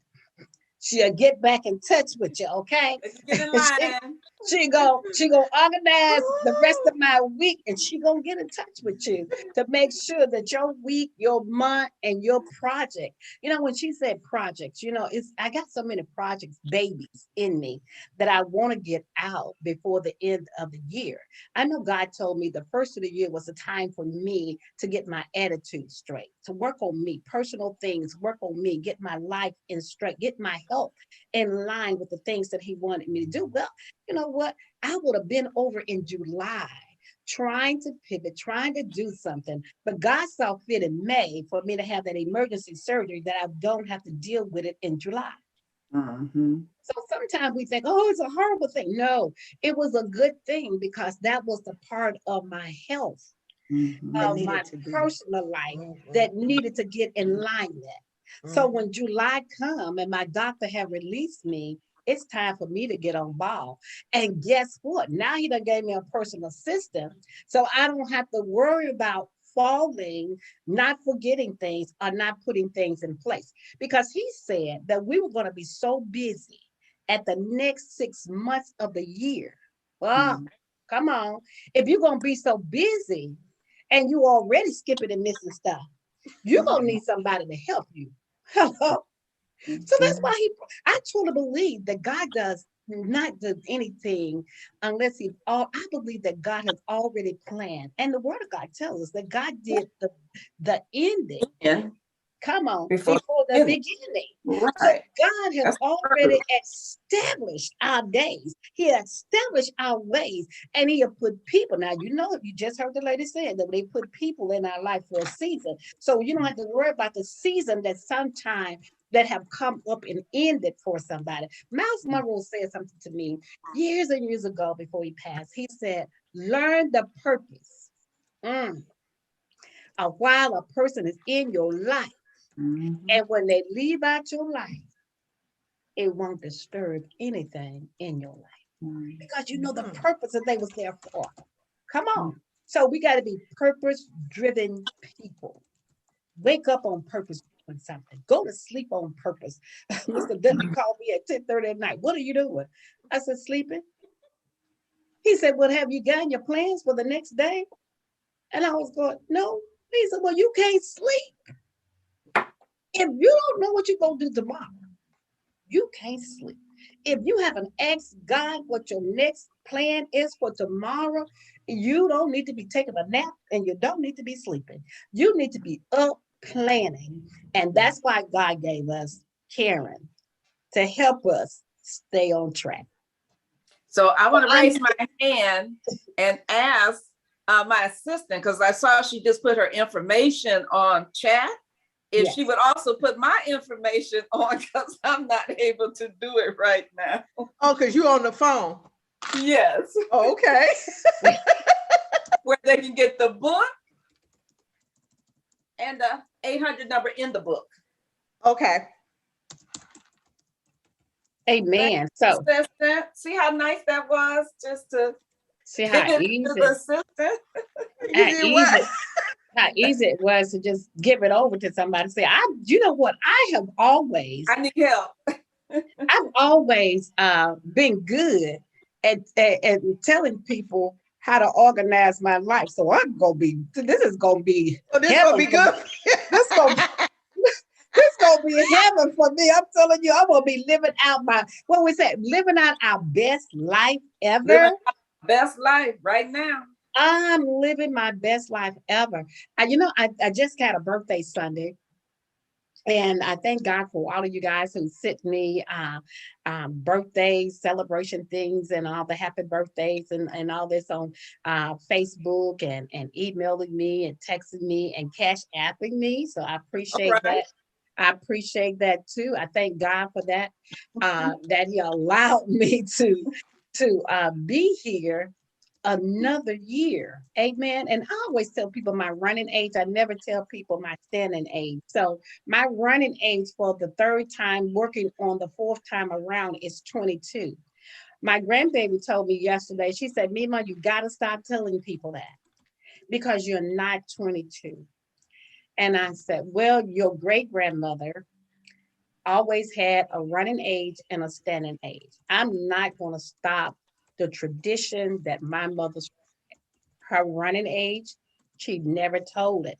she'll get back in touch with you, okay? Get in line. She gonna organize the rest of my week, and she gonna get in touch with you to make sure that your week, your month, and your project. When she said projects, I got so many projects, babies in me that I want to get out before the end of the year. I know God told me the first of the year was a time for me to get my attitude straight, to work on me, personal things, work on me, get my life in straight, get my health in line with the things that He wanted me to do. Well, you know what? I would have been over in July trying to pivot, trying to do something, but God saw fit in May for me to have that emergency surgery that I don't have to deal with it in July. So sometimes we think, oh, it's a horrible thing. No, it was a good thing, because that was the part of my health, of my personal life that needed to get in line with that. So when July come and my doctor have released me, it's time for me to get on ball. And guess what? Now He done gave me a personal assistant, so I don't have to worry about falling, not forgetting things, or not putting things in place. Because He said that we were going to be so busy at the next 6 months of the year. Well, come on. If you're going to be so busy and you already skipping and missing stuff, you're going to need somebody to help you. Hello. So that's why I truly believe that God does not do anything unless I believe that God has already planned. And the Word of God tells us that God did the ending. Yeah. Come on, before the beginning. Right. So God has already established our days. He established our ways, and He have put people. Now, you just heard the lady say that they put people in our life for a season. So you don't have to worry about the season that sometime that have come up and ended for somebody. Miles Monroe said something to me years and years ago before he passed. He said, learn the purpose of while a person is in your life. And when they leave out your life, it won't disturb anything in your life. Because you know the purpose that they was there for. Come on. So we got to be purpose-driven people. Wake up on purpose doing something. Go to sleep on purpose. Mr. Dudley called me at 10:30 at night. What are you doing? I said, sleeping. He said, well, have you gotten your plans for the next day? And I was going, no. He said, well, you can't sleep. If you don't know what you're going to do tomorrow, you can't sleep. If you haven't asked God what your next plan is for tomorrow, you don't need to be taking a nap, and you don't need to be sleeping. You need to be up planning. And that's why God gave us Karen to help us stay on track. So I want to raise my hand and ask my assistant, because I saw she just put her information on chat. If she would also put my information on, because I'm not able to do it right now. Oh, because you're on the phone. Yes. Oh, okay. Where they can get the book and the 800 number in the book. Okay. Amen. So see how nice that was, just to see how easy. How easy it was to just give it over to somebody. Say, you know what? I need help. I've always been good at telling people how to organize my life. So this is gonna be good. This gonna be heaven for me. I'm telling you, I'm gonna be living out living out our best life ever. Living our best life right now. I'm living my best life ever. I just had a birthday Sunday, and I thank God for all of you guys who sent me birthday celebration things and all the happy birthdays and all this on Facebook and emailing me and texting me and cash apping me. So I appreciate that. I appreciate that too. I thank God for that, that He allowed me to be here another year. Amen. And I always tell people my running age. I never tell people my standing age. So my running age for the third time working on the fourth time around is 22. My grandbaby told me yesterday, she said, Mima, you got to stop telling people that because you're not 22. And I said, well, your great grandmother always had a running age and a standing age. I'm not going to stop the tradition that my mother's, her running age, she never told it.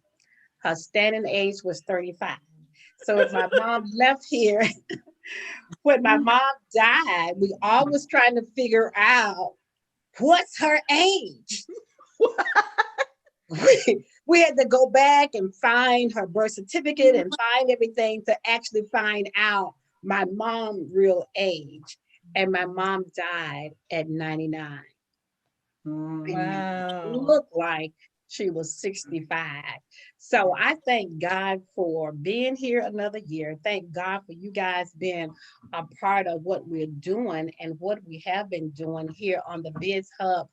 Her standing age was 35. So if my mom left here, when my mom died, we always trying to figure out what's her age. We had to go back and find her birth certificate and find everything to actually find out my mom's real age. And my mom died at 99. Wow. Looked like she was 65. So I thank God for being here another year. Thank God for you guys being a part of what we're doing and what we have been doing here on the Biz Hub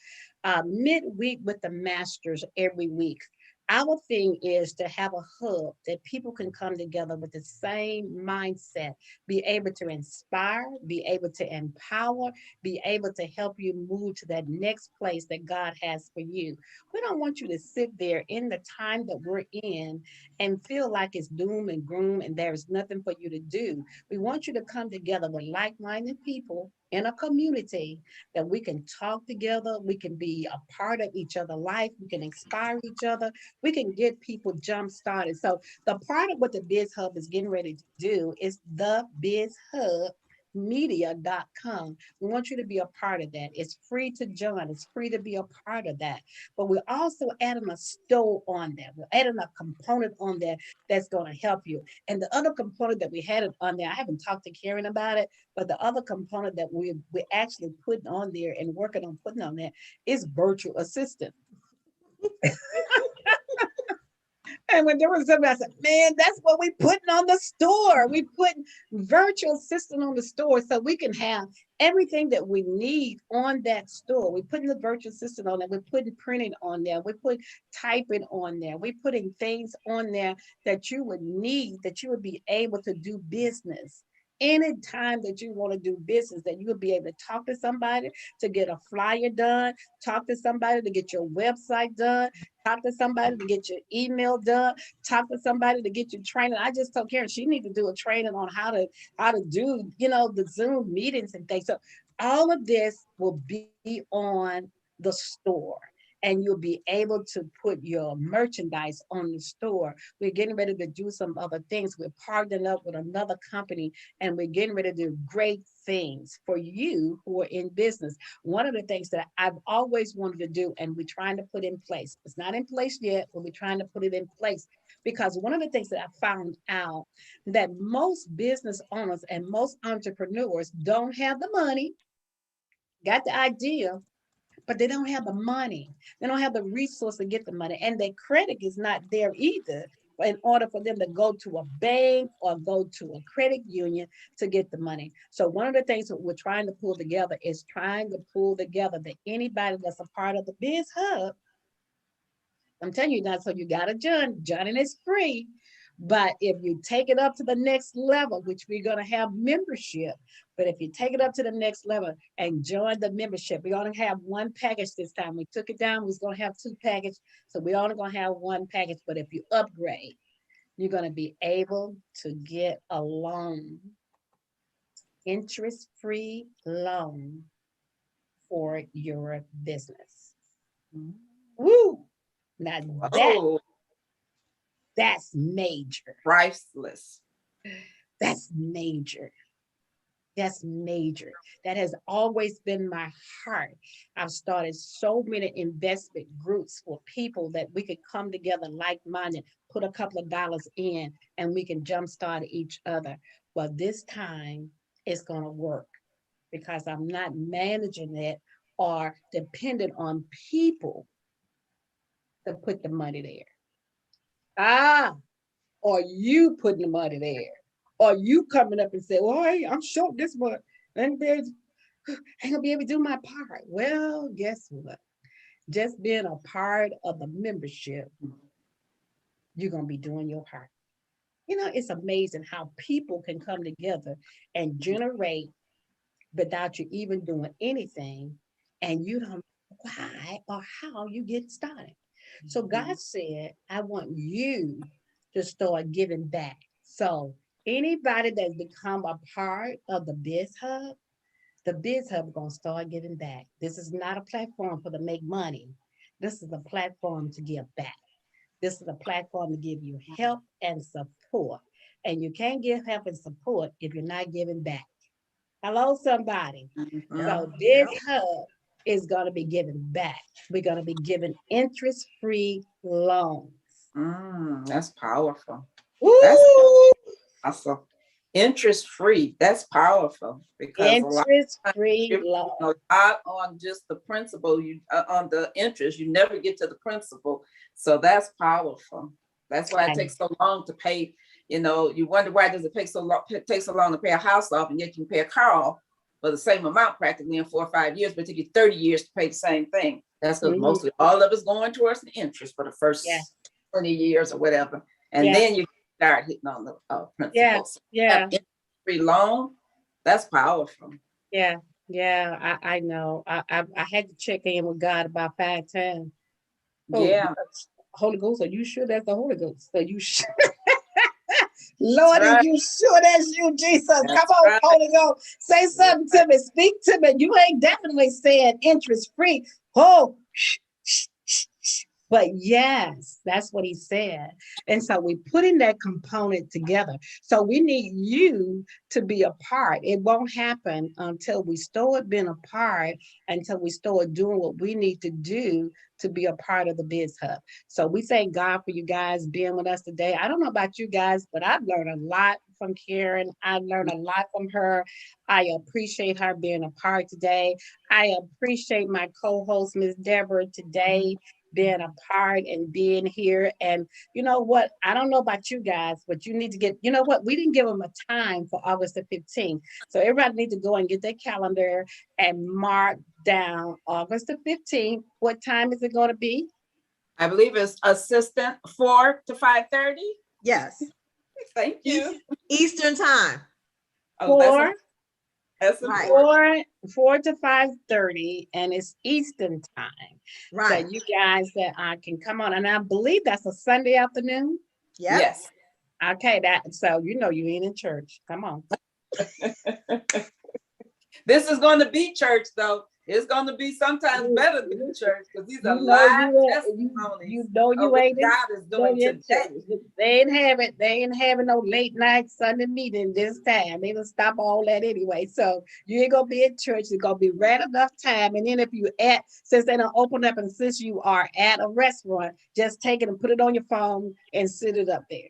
midweek with the masters every week. Our thing is to have a hub that people can come together with the same mindset, be able to inspire, be able to empower, be able to help you move to that next place that God has for you. We don't want you to sit there in the time that we're in and feel like it's doom and gloom and there's nothing for you to do. We want you to come together with like-minded people in a community that we can talk together, we can be a part of each other's life, we can inspire each other, we can get people jump started. So the part of what the Biz Hub is getting ready to do is the Biz Hub media.com. We want you to be a part of that. It's free to join. It's free to be a part of that. But we're also adding a store on there. We're adding a component on there that's going to help you. And the other component that we had on there, I haven't talked to Karen about it, but the other component that we're actually putting on there and working on putting on there is virtual assistant. And when there was somebody, I said, man, that's what we putting on the store. We put virtual assistant on the store so we can have everything that we need on that store. We're putting the virtual assistant on there. We're putting printing on there. We put typing on there. We're putting things on there that you would need, that you would be able to do business. Anytime that you want to do business, that you would be able to talk to somebody to get a flyer done, talk to somebody to get your website done, talk to somebody to get your email done, talk to somebody to get your training. I just told Karen she needs to do a training on how to do, the Zoom meetings and things. So all of this will be on the store. And you'll be able to put your merchandise on the store. We're getting ready to do some other things. We're partnering up with another company and we're getting ready to do great things for you who are in business. One of the things that I've always wanted to do and we're trying to put in place, it's not in place yet, but we're trying to put it in place because one of the things that I found out that most business owners and most entrepreneurs don't have the money, got the idea, but they don't have the money. They don't have the resource to get the money. And their credit is not there either in order for them to go to a bank or go to a credit union to get the money. So one of the things that we're trying to pull together is trying to pull together that anybody that's a part of the Biz Hub, I'm telling you that, so you got to join. Joining is free. But if you take it up to the next level, which we're going to have membership, but if you take it up to the next level and join the membership, we only have one package this time. We took it down. We was going to have two packages. So we're only going to have one package. But if you upgrade, you're going to be able to get a loan, interest-free loan for your business. Woo! Now that's major. Priceless. That's major. That's major. That has always been my heart. I've started so many investment groups for people that we could come together like-minded, put a couple of dollars in, and we can jumpstart each other. Well, this time it's going to work because I'm not managing it or dependent on people to put the money there. Or you putting the money there, or you coming up and say, well, hey, I'm short this month. And ain't gonna be able to do my part. Well, guess what? just being a part of the membership, you're going to be doing your part. You know, it's amazing how people can come together and generate without you even doing anything, and you don't know why or how you get started. So God said, I want you to start giving back. So anybody that's become a part of the Biz Hub gonna start giving back. This is not a platform for to make money. This is a platform to give back. This is a platform to give you help and support. And you can't give help and support if you're not giving back. Hello, somebody. Yeah. So this hub is going to be giving back. We're going to be giving interest-free loans. That's powerful. That's Woo! awesome. Interest free. That's powerful because a lot of times Interest-free you're loan. a lot on just the principal. You on the interest. You never get to the principal. So that's powerful. That's why it takes so long to pay. You know, you wonder why does it take so long? It takes so long to pay a house off, and yet you can pay a car off for the same amount practically in 4 or 5 years, but it took you 30 years to pay the same thing. That's because mostly all of it's going towards the interest for the first 20 years or whatever, and then you start hitting on the principles. Yeah. Free loan, that's powerful. Yeah. I know. I had to check in with God about 5 times. Oh, Yeah. Holy Ghost, are you sure that's the Holy Ghost? Are you sure? Lord, right. Are you sure that's you, Jesus? That's Come on, right. Holy Ghost. Say something to me. Speak to me. You ain't definitely saying interest free. Oh, but yes, that's what he said. And so we put in that component together. So we need you to be a part. It won't happen until we start being a part, until we start doing what we need to do to be a part of the Biz Hub. So we thank God for you guys being with us today. I don't know about you guys, but I've learned a lot from Karen. I've learned a lot from her. I appreciate her being a part today. I appreciate my co-host, Ms. Deborah, today, being a part and being here. And you know what? I don't know about you guys, but you need to get, you know what? We didn't give them a time for August the 15th. So everybody needs to go and get their calendar and mark down August the 15th. What time is it going to be? I believe it's assistant 4 to 5:30. Yes. Thank you. Eastern time. Oh, that's right. 4 to 5:30, and it's Eastern time. Right. So you guys that can come on, and I believe that's a Sunday afternoon. Yep. Yes. Okay, so you know you ain't in church. Come on. This is going to be church, though. It's going to be sometimes better than church because these are live testimonies. You know you ain't in God is doing today. They ain't having no late night Sunday meeting this time. They will stop all that anyway. So you ain't gonna be at church. It's gonna be right enough time. And then if you since they don't open up, and since you are at a restaurant, just take it and put it on your phone and sit it up there.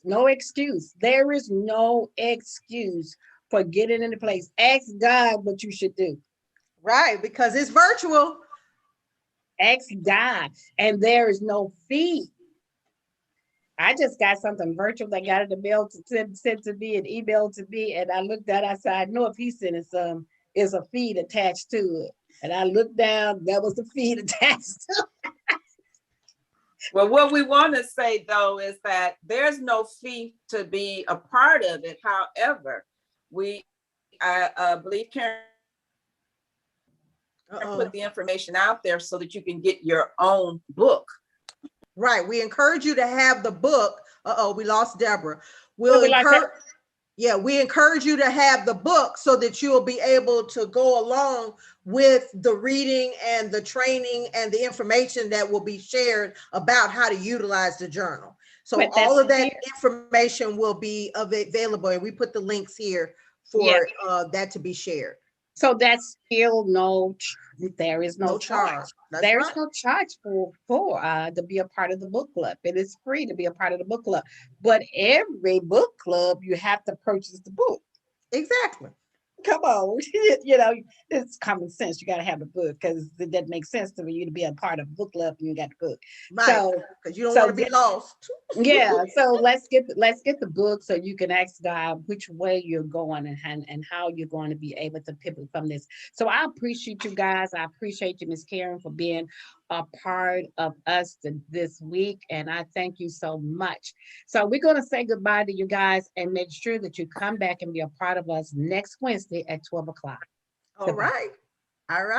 No excuse. There is no excuse for getting in the place. Ask God what you should do. Right, because it's virtual. Ask God, and there is no fee. I just got something virtual that got in the mail sent to me and emailed to me, and I looked at it, I said, I know if he's sending some, is a feed attached to it. And I looked down, that was the feed attached to it. Well, what we want to say, though, is that there's no fee to be a part of it. However, I believe Karen put the information out there so that you can get your own book. Right. We encourage you to have the book. We lost Deborah. We encourage you to have the book so that you'll be able to go along with the reading and the training and the information that will be shared about how to utilize the journal. So all of that information will be available, and we put the links here for that to be shared. So that's still there is no charge. There is no charge for to be a part of the book club. It is free to be a part of the book club. But every book club, you have to purchase the book. Exactly. Come on, you know, it's common sense. You got to have the book because it doesn't make sense to you to be a part of a book club and you got the book. Right. So because you don't want to be lost. Yeah. So let's get the book so you can ask God which way you're going and how you're going to be able to pivot from this. So I appreciate you guys. I appreciate you, Miss Karen, for being a part of us this week, and I thank you so much. So we're going to say goodbye to you guys and make sure that you come back and be a part of us next Wednesday at 12 o'clock. All right. All right.